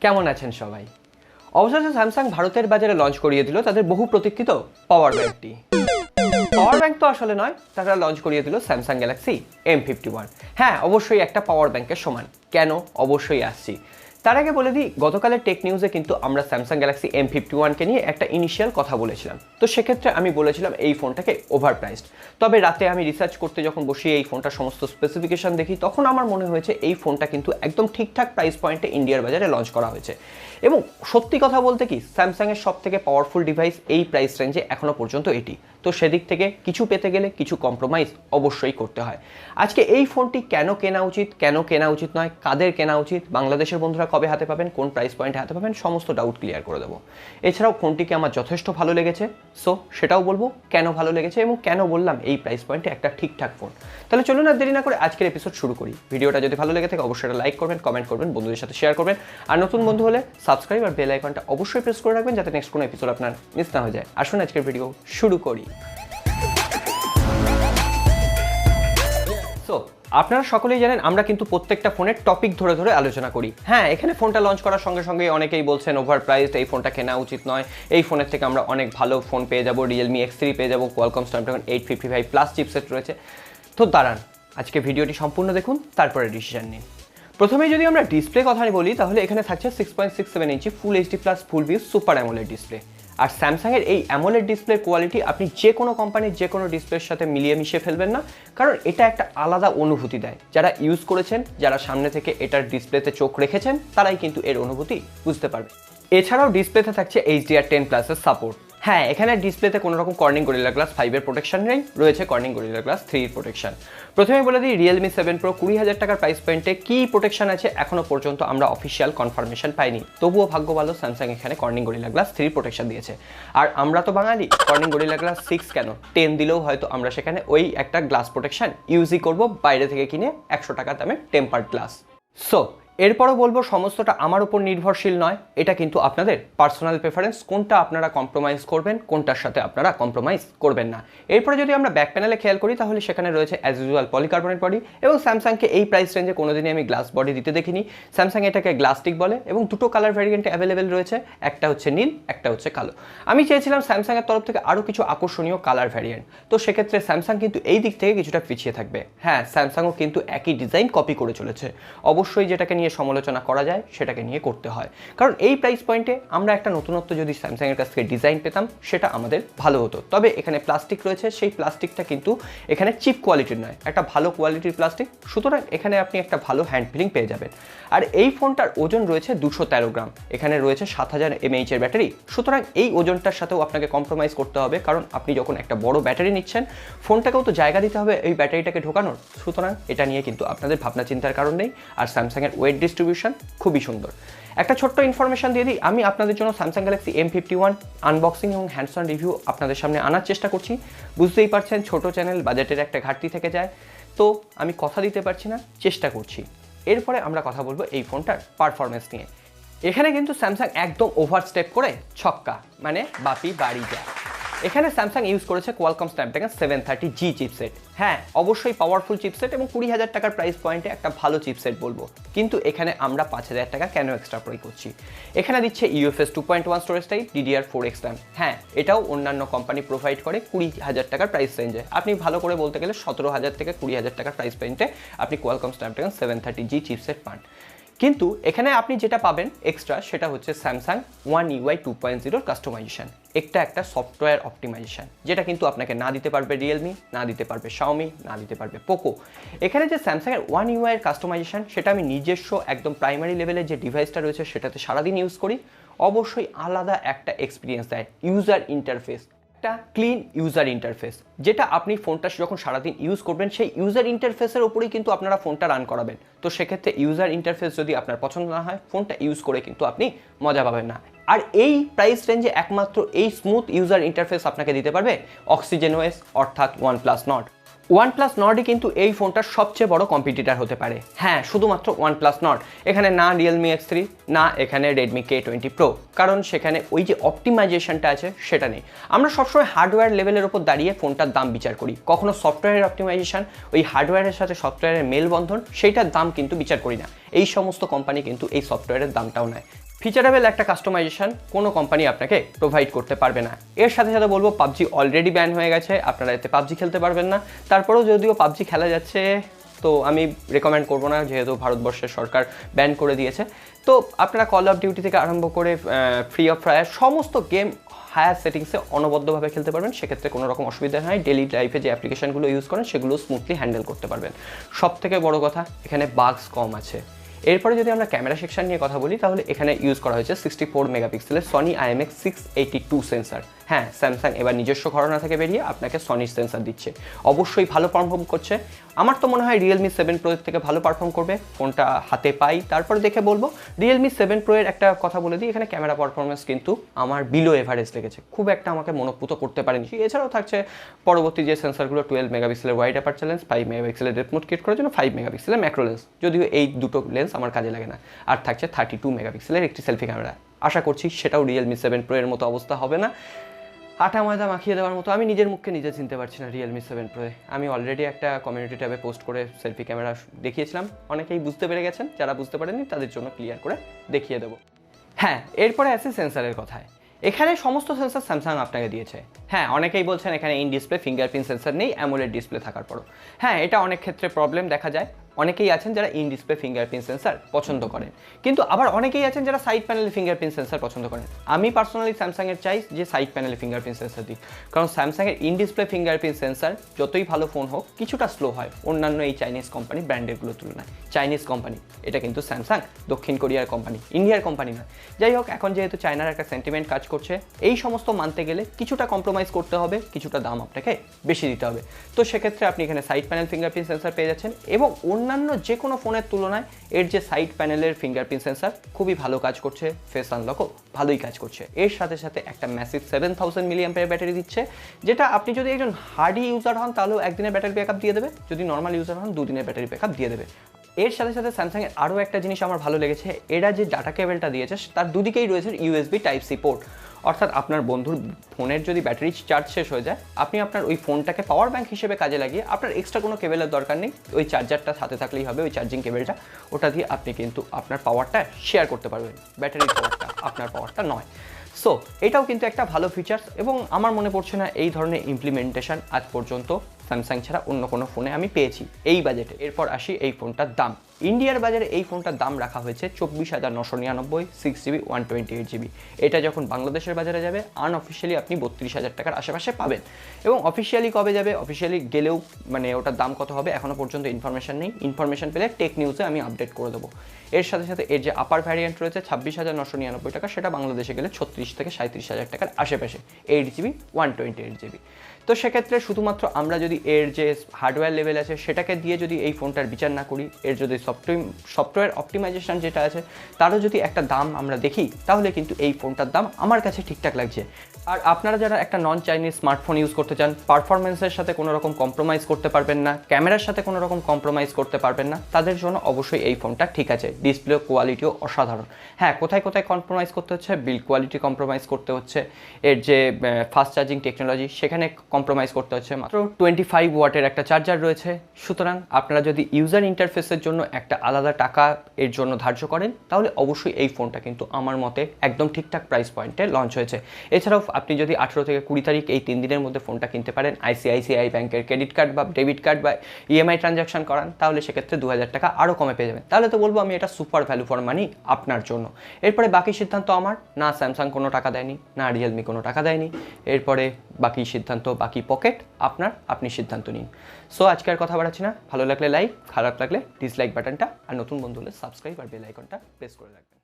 কেমন আছেন সবাই? অবশেষে স্যামসাং ভারতের বাজারে লঞ্চ করিয়ে দিল তাদের বহু প্রতীক্ষিত পাওয়ার ব্যাংকটি। পাওয়ার ব্যাংক তো আসলে নয়, তারা লঞ্চ করিয়ে দিল স্যামসাং গ্যালাক্সি M51। হ্যাঁ, অবশ্যই একটা পাওয়ার ব্যাংকের সমান। কেন? অবশ্যই আসছি। তার আগে বলে দিই, গতকালের টেক নিউজে কিন্তু আমরা স্যামসাং গ্যালাক্সি M51কে নিয়ে একটা ইনিশিয়াল কথা বলেছিলাম। তো সেক্ষেত্রে আমি বলেছিলাম এই ফোনটাকে ওভার প্রাইসড। তবে রাতে আমি রিসার্চ করতে যখন বসি, এই ফোনটার সমস্ত স্পেসিফিকেশন দেখি, তখন আমার মনে হয়েছে এই ফোনটা কিন্তু একদম ঠিকঠাক প্রাইস পয়েন্টে ইন্ডিয়ার বাজারে লঞ্চ করা হয়েছে। এবং সত্যি কথা বলতে কি, স্যামসাংয়ের সব থেকে পাওয়ারফুল ডিভাইস এই প্রাইস রেঞ্জে এখনও পর্যন্ত এটি। তো সেদিক থেকে কিছু পেতে গেলে কিছু কম্প্রোমাইজ অবশ্যই করতে হয়। আজকে এই ফোনটি কেন কেনা উচিত নয়, কাদের কেনা উচিত, বাংলাদেশের বন্ধুরা কবে হাতে পাবেন, কোন প্রাইস পয়েন্টে হাতে পাবেন, সমস্ত ডাউট ক্লিয়ার করে দেবো। এছাড়াও ফোনটিকে আমার যথেষ্ট ভালো লেগেছে, সো সেটাও বলবো কেন ভালো লেগেছে এবং কেন বললাম এই প্রাইস পয়েন্টে একটা ঠিকঠাক ফোন। তাহলে চলুন আর দেরি না করে আজকের এপিসোড শুরু করি। ভিডিওটা যদি ভালো লেগে থাকে অবশ্যই লাইক করবেন, কমেন্ট করবেন, বন্ধুদের সাথে শেয়ার করবেন। আর নতুন বন্ধু হলে সাবস্ক্রাইব আর বেল আইকনটা অবশ্যই প্রেস করে রাখবেন, যাতে নেক্সট কোনো এপিসোড আপনার মিস না হয়ে যায়। আসুন আজকের ভিডিও শুরু করি। তো আপনারা সকলেই জানেন আমরা কিন্তু প্রত্যেকটা ফোনের টপিক ধরে ধরে আলোচনা করি। হ্যাঁ, এখানে ফোনটা লঞ্চ করার সঙ্গে সঙ্গে অনেকেই বলছেন ওভার প্রাইসড, এই ফোনটা কেনা উচিত নয়, এই ফোনের থেকে আমরা অনেক ভালো ফোন পেয়ে যাবো, Realme X3 পেয়ে যাবো, Qualcomm Snapdragon 855 প্লাস চিপসেট রয়েছে। তো দাঁড়ান, আজকে ভিডিওটি সম্পূর্ণ দেখুন, তারপরে ডিসিশন নিন। প্রথমেই যদি আমরা ডিসপ্লে কথা বলি, তাহলে এখানে থাকছে 6.67 ইঞ্চি full HD plus full view super AMOLED display. আর স্যামসাংয়ের এই অ্যামোলেড ডিসপ্লের কোয়ালিটি আপনি যে কোনো কোম্পানির যে কোনো ডিসপ্লের সাথে মিলিয়ে মিশিয়ে ফেলবেন না, কারণ এটা একটা আলাদা অনুভূতি দেয়। যারা ইউজ করেছেন, যারা সামনে থেকে এটার ডিসপ্লেতে চোখ রেখেছেন, তারাই কিন্তু এর অনুভূতি বুঝতে পারবে। এছাড়াও ডিসপ্লেতে থাকছে HDR10+-এর সাপোর্ট। হ্যাঁ, এখানে ডিসপ্লেতে কোনো রকম কর্নিং গরিলা গ্লাস 5-এর প্রোটেকশন নেই, রয়েছে কর্নিং গরিলা গ্লাস 3-এর প্রোটেকশন। প্রথমে বলে দিই, Realme 7 Pro 20,000 টাকার প্রাইস পয়েন্টে কী প্রোটেকশন আছে এখনও পর্যন্ত আমরা অফিসিয়াল কনফার্মেশন পাইনি। তবুও ভাগ্য ভালো, স্যামসাং এখানে কর্নিং গরিলা গ্লাস 3 প্রোটেকশন দিয়েছে। আর আমরা তো বাঙালি, কর্নিং গরিলা গ্লাস 6 কেন 10 দিলেও হয়তো আমরা সেখানে ওই একটা গ্লাস প্রোটেকশন ইউজই করব, বাইরে থেকে কিনে 100 টাকা দামে টেম্পার্ড গ্লাস। সো এরপরও বলবো, সমস্তটা আমার উপর নির্ভরশীল নয়, এটা কিন্তু আপনাদের পার্সোনাল প্রেফারেন্স, কোনটা আপনারা কম্প্রোমাইজ করবেন, কোনটার সাথে আপনারা কম্প্রোমাইজ করবেন না। এরপরে যদি আমরা ব্যাক প্যানেলে খেয়াল করি, তাহলে সেখানে রয়েছে অ্যাজ ইউজুয়াল পলিকার্বনেট বডি, এবং স্যামসাংকে এই প্রাইস রেঞ্জে কোনোদিনই আমি গ্লাস বডি দিতে দেখিনি। স্যামসাং এটাকে গ্লাস্টিক বলে এবং দুটো কালার ভ্যারিয়েন্টে অ্যাভেলেবেল রয়েছে, একটা হচ্ছে নীল, একটা হচ্ছে কালো। আমি চেয়েছিলাম স্যামসাংয়ের তরফ থেকে আরও কিছু আকর্ষণীয় কালার ভ্যারিয়েন্ট, তো সেক্ষেত্রে স্যামসাং কিন্তু এই দিক থেকে কিছুটা পিছিয়ে থাকবে। হ্যাঁ, স্যামসাংও কিন্তু একই ডিজাইন কপি করে চলেছে। অবশ্যই যেটাকে নিয়ে সমালোচনা করা যায় সেটাকে নিয়ে করতে হয়, কারণ এই প্রাইস পয়েন্টে আমরা একটা নতুনত্ব যদি স্যামসাংয়ের কাছ থেকে ডিজাইন পেতাম, সেটা আমাদের ভালো হতো। তবে এখানে প্লাস্টিক রয়েছে, সেই প্লাস্টিকটা কিন্তু এখানে চিপ কোয়ালিটির নয়, একটা ভালো কোয়ালিটির প্লাস্টিক, সুতরাং এখানে আপনি একটা ভালো হ্যান্ড ফিলিং পেয়ে যাবেন। আর এই ফোনটার ওজন রয়েছে 213 গ্রাম, এখানে রয়েছে 7000 mAh এর ব্যাটারি, সুতরাং এই ওজনটার সাথেও আপনাকে কম্প্রোমাইজ করতে হবে, কারণ আপনি যখন একটা বড় ব্যাটারি নিচ্ছেন, ফোনটাকেও তো জায়গা দিতে হবে এই ব্যাটারিটাকে ঢোকানোর, সুতরাং এটা নিয়ে কিন্তু আপনাদের ভাবনা চিন্তার কারণ নেই। আর স্যামসাংয়ের ওয়েট ডিস্ট্রিবিউশন খুবই সুন্দর। একটা ছোট্ট ইনফরমেশন দিয়ে দিই, আমি আপনাদের জন্য স্যামসাং গ্যালাক্সি M51 আনবক্সিং এবং হ্যান্ডস অন রিভিউ আপনাদের সামনে আনার চেষ্টা করছি। বুঝতেই পারছেন, ছোট চ্যানেল, বাজেটের একটা ঘাটতি থেকে যায়, তো আমি কথা দিতে পারছি না, চেষ্টা করছি। এরপরে আমরা কথা বলবো এই ফোনটার পারফরমেন্স নিয়ে। এখানে কিন্তু স্যামসাং একদম ওভারস্টেপ করে ছক্কা, মানে বাপি বাড়ি যায়। এখানে স্যামসাং ইউজ করেছে Qualcomm Snapdragon 730G চিপসেট। হ্যাঁ, অবশ্যই পাওয়ারফুল চিপসেট এবং 20,000 টাকার প্রাইস পয়েন্টে একটা ভালো চিপসেট বলবো, কিন্তু এখানে আমরা 5,000 টাকা কেন এক্সট্রা পে করছি? এখানে দিচ্ছে UFS 2.1 storage type, DDR4X RAM। হ্যাঁ, এটাও অন্যান্য কোম্পানি প্রোভাইড করে 20,000 টাকার প্রাইস রেঞ্জে। আপনি ভালো করে বলতে গেলে 17,000 থেকে 20,000 টাকার প্রাইস পয়েন্টে আপনি Qualcomm Snapdragon 730G চিপসেট পান। কিন্তু এখানে আপনি যেটা পাবেন এক্সট্রা, সেটা হচ্ছে স্যামসাং One UI 2.0 কাস্টমাইজেশন, একটা সফটওয়্যার অপটিমাইজেশন, যেটা কিন্তু আপনাকে না দিতে পারবে Realme, না দিতে পারবে Xiaomi, না দিতে পারবে পোকো। এখানে যে স্যামসাংয়ের One UI এর কাস্টমাইজেশন, সেটা আমি নিজস্ব একদম প্রাইমারি লেভেলের যে ডিভাইসটা রয়েছে সেটাতে সারাদিন ইউজ করি, অবশ্যই আলাদা একটা এক্সপিরিয়েন্স দেয়। ইউজার ইন্টারফেস, একটা ক্লিন ইউজার ইন্টারফেস, যেটা আপনি ফোনটা যখন সারাদিন ইউজ করবেন, সেই ইউজার ইন্টারফেসের ওপরেই কিন্তু আপনারা ফোনটা রান করাবেন। তো সেক্ষেত্রে ইউজার ইন্টারফেস যদি আপনার পছন্দ না হয়, ফোনটা ইউজ করে কিন্তু আপনি মজা পাবেন না। আর এই প্রাইস রেঞ্জে একমাত্র এই স্মুথ ইউজার ইন্টারফেস আপনাকে দিতে পারবে OxygenOS, অর্থাৎ OnePlus Nord। OnePlus Nordই কিন্তু এই ফোনটার সবচেয়ে বড় কম্পিটিটর হতে পারে। হ্যাঁ, শুধুমাত্র OnePlus Nord, এখানে না Realme X3, না এখানে Redmi K20 Pro, কারণ সেখানে ওই যে অপটিমাইজেশনটা আছে সেটা নেই। আমরা সবসময় হার্ডওয়্যার লেভেলের ওপর দাঁড়িয়ে ফোনটার দাম বিচার করি, কখনো সফটওয়্যারের অপটিমাইজেশন, ওই হার্ডওয়্যারের সাথে সফটওয়্যারের মেলবন্ধন, সেইটার দাম কিন্তু বিচার করি না। এই সমস্ত কোম্পানি কিন্তু এই সফটওয়্যারের দামটাও নেয়। ফিচারেবল একটা কাস্টমাইজেশন কোনো কোম্পানি আপনাকে প্রোভাইড করতে পারবে না। এর সাথে সাথে বলবো পাবজি অলরেডি ব্যান হয়ে গেছে, আপনারা এতে পাবজি খেলতে পারবেন না। তারপরেও যদিও পাবজি খেলা যাচ্ছে, তো আমি রেকমেন্ড করবো না, যেহেতু ভারতবর্ষের সরকার ব্যান করে দিয়েছে। তো আপনারা কল অফ ডিউটি থেকে আরম্ভ করে ফ্রি অফ ফায়ার সমস্ত গেম হায়ার সেটিংসে অনবদ্যভাবে খেলতে পারবেন, সেক্ষেত্রে কোনো রকম অসুবিধা হয়। ডেলি লাইফে যে অ্যাপ্লিকেশনগুলো ইউজ করেন সেগুলো স্মুথলি হ্যান্ডেল করতে পারবেন। সব থেকে বড় কথা, এখানে বাগস কম আছে। এরপরে যদি আমরা ক্যামেরা সেকশন নিয়ে কথা বলি, তাহলে এখানে ইউজ করা হয়েছে 64 মেগাপিক্সেলের সনি IMX682 সেন্সার। হ্যাঁ, স্যামসাং এবার নিজস্ব ঘরানা থেকে বেরিয়ে আপনাকে সনির সেন্সার দিচ্ছে, অবশ্যই ভালো পারফর্ম করছে। আমার তো মনে হয় Realme 7 Pro থেকে ভালো পারফর্ম করবে। ফোনটা হাতে পাই তারপরে দেখে বলবো। Realme 7 Pro এর একটা কথা বলে দিই, এখানে ক্যামেরা পারফরমেন্স কিন্তু আমার বিলো এভারেজ লেগেছে, খুব একটা আমাকে মনোপুত করতে পারেনি। এছাড়াও থাকছে পরবর্তী যে সেন্সারগুলো 12 মেগাপিক্সেলের ওয়াইড অ্যাপারচার লেন্স, 5 মেগাপিক্সেলের ডেপথ মোড ক্রিয়েট করার জন্য 5 মেগাপিক্সেলের ম্যাক্রো লেন্স, যদিও এই দুটো লেন্স আমার কাজে লাগে না। আর থাকছে 32 মেগাপিক্সেলের একটি সেলফি ক্যামেরা। আশা করছি সেটাও Realme 7 Pro এর মতো অবস্থা হবে না, আটা ময়দা মাখিয়ে দেওয়ার মতো। আমি নিজের মুখকে নিজে চিনতে পারছি না Realme 7 Pro এ। আমি অলরেডি একটা কমিউনিটি ট্যাবে পোস্ট করে সেলফি ক্যামেরা দেখিয়েছিলাম, অনেকেই বুঝতে পেরে গেছেন, যারা বুঝতে পারেননি তাদের জন্য ক্লিয়ার করে দেখিয়ে দেবো। হ্যাঁ, এরপরে আছে সেন্সারের কথায়। এখানে সমস্ত সেন্সার স্যামসাং আপনাকে দিয়েছে। হ্যাঁ, অনেকেই বলছেন এখানে ইন ডিসপ্লে ফিঙ্গারপ্রিন্ট সেন্সার নেই অ্যামোলেড ডিসপ্লে থাকার পরও। হ্যাঁ, এটা অনেক ক্ষেত্রে প্রবলেম দেখা যায়। অনেকেই আছেন যারা ইন ডিসপ্লে ফিঙ্গারপ্রিন্ট সেন্সার পছন্দ করেন, কিন্তু আবার অনেকেই আছেন যারা সাইড প্যানেলে ফিঙ্গারপ্রিন্ট সেন্সার পছন্দ করেন। আমি পার্সোনালি স্যামসাংয়ের চাই যে সাইড প্যানেলে ফিঙ্গারপ্রিন্ট সেন্সার দিই, কারণ স্যামসাংয়ের ইন ডিসপ্লে ফিঙ্গারপ্রিন্ট সেন্সার যতই ভালো ফোন হোক কিছুটা স্লো হয় অন্যান্য এই চাইনিজ কোম্পানি ব্র্যান্ডেরগুলোর তুলনায়। চাইনিজ কোম্পানি, এটা কিন্তু স্যামসাং দক্ষিণ কোরিয়ার কোম্পানি, ইন্ডিয়ার কোম্পানি নয়। যাই হোক, এখন যেহেতু চায়নার একটা সেন্টিমেন্ট কাজ করছে, এই সমস্ত মানতে গেলে কিছুটা কম্প্রোমাইজ করতে হবে, কিছুটা দাম আপনাকে বেশি দিতে হবে। তো সেক্ষেত্রে আপনি এখানে সাইড প্যানেল ফিঙ্গারপ্রিন্ট সেন্সার পেয়ে যাচ্ছেন, এবং অন্যান্য যে কোনো ফোনের তুলনায় এর যে সাইড প্যানেলের ফিঙ্গারপ্রিন্ট সেন্সার খুবই ভালো কাজ করছে, ফেস আনলকও ভালোই কাজ করছে। এর সাথে সাথে একটা ম্যাসিভ 7000 mAh ব্যাটারি দিচ্ছে, যেটা আপনি যদি একজন হার্ডি ইউজার হন তাহলেও একদিনের ব্যাটারি ব্যাকআপ দিয়ে দেবে, যদি নর্মাল ইউজার হন 2 দিনের ব্যাটারি ব্যাকআপ দিয়ে দেবে। এর সাথে সাথে স্যামসাংয়ের আরও একটা জিনিস আমার ভালো লেগেছে, এরা যে ডাটা কেবলটা দিয়েছে তার দুদিকেই রয়েছে USB Type-C পোর্ট। অর্থাৎ আপনার বন্ধুর ফোনের যদি ব্যাটারি চার্জ শেষ হয়ে যায়, আপনি আপনার ওই ফোনটাকে পাওয়ার ব্যাংক হিসেবে কাজে লাগিয়ে আপনার এক্সট্রা কোনো কেবলের দরকার নেই, ওই চার্জারটা সাথে থাকলেই হবে, ওই চার্জিং কেবলটা, ওটা দিয়ে আপনি কিন্তু আপনার পাওয়ারটা শেয়ার করতে পারবেন, ব্যাটারির পাওয়ারটা, আপনার পাওয়ারটা নয়। সো এটাও কিন্তু একটা ভালো ফিচার্স, এবং আমার মনে পড়ছে না এই ধরনের ইমপ্লিমেন্টেশন আজ পর্যন্ত স্যামসাং ছাড়া অন্য কোনো ফোনে আমি পেয়েছি এই বাজেটে। এরপর আসি এই ফোনটার দাম। ইন্ডিয়ার বাজারে এই ফোনটার দাম রাখা হয়েছে 24,999, 6GB 128GB। এটা যখন বাংলাদেশের বাজারে যাবে আনঅফিসিয়ালি আপনি 32,000 টাকার আশেপাশে পাবেন, এবং অফিসিয়ালি কবে যাবে, অফিসিয়ালি গেলেও মানে ওটার দাম কত হবে এখনও পর্যন্ত ইনফরমেশন নেই। ইনফরমেশন পেলে টেক নিউজে আমি আপডেট করে দেবো। এর সাথে সাথে এর যে আপার ভ্যারিয়েন্ট রয়েছে 26,999 টাকা, সেটা বাংলাদেশে গেলে 36 থেকে 37,000 টাকার আশেপাশে, 8GB 128GB। তো সেক্ষেত্রে শুধুমাত্র আমরা যদি এর যে হার্ডওয়্যার লেভেল আছে সেটাকে দিয়ে যদি এই ফোনটার বিচার না করি, এর যদি সফটওয়্যার অপটিমাইজেশন যেটা আছে তারও যদি একটা দাম আমরা দেখি, তাহলে কিন্তু এই ফোনটার দাম আমার কাছে ঠিকঠাক লাগছে। আর আপনারা যারা একটা নন চাইনিজ স্মার্টফোন ইউজ করতে চান, পারফরমেন্সের সাথে কোনো রকম কম্প্রোমাইজ করতে পারবেন না, ক্যামেরার সাথে কোনো রকম কম্প্রোমাইজ করতে পারবেন না, তাদের জন্য অবশ্যই এই ফোনটা ঠিক আছে। ডিসপ্লে কোয়ালিটিও অসাধারণ। হ্যাঁ, কোথায় কোথায় কম্প্রোমাইজ করতে হচ্ছে, বিল্ড কোয়ালিটি কম্প্রোমাইজ করতে হচ্ছে, এর যে ফাস্ট চার্জিং টেকনোলজি সেখানে কম্প্রোমাইজ করতে হচ্ছে। মাত্র 25 ওয়াটের একটা চার্জার রয়েছে। সুতরাং আপনারা যদি ইউজার ইন্টারফেসের জন্য একটা আলাদা টাকা এর জন্য ধার্য করেন, তাহলে অবশ্যই এই ফোনটা কিন্তু আমার মতে একদম ঠিকঠাক প্রাইস পয়েন্টে লঞ্চ হয়েছে। এছাড়াও আপনি যদি 18 থেকে 20 তারিখ এই 3 দিনের মধ্যে ফোনটা কিনতে পারেন, ICICI ব্যাংকের ক্রেডিট কার্ড বা ডেবিট কার্ড বা EMI ট্রানজাকশন করান, তাহলে সেক্ষেত্রে 2000 টাকা আরও কমে পেয়ে যাবেন। তাহলে তো বলবো আমি এটা সুপার ভ্যালু ফর মানি আপনার জন্য। এরপরে বাকি সিদ্ধান্ত আমার, না স্যামসাং কোনো টাকা দেয়নি, না রিয়েলমি কোনো টাকা দেয়নি। এরপরে বাকি সিদ্ধান্ত, বাকি পকেট আপনার, আপনি সিদ্ধান্ত নিন। সো আজকে আর কথা বাড়াচ্ছি না, ভালো লাগলে লাইক, খারাপ লাগলে ডিসলাইক বাটনটা, আর নতুন বন্ধু হলে সাবস্ক্রাইব আর বেল আইকনটা প্রেস করে রাখবেন।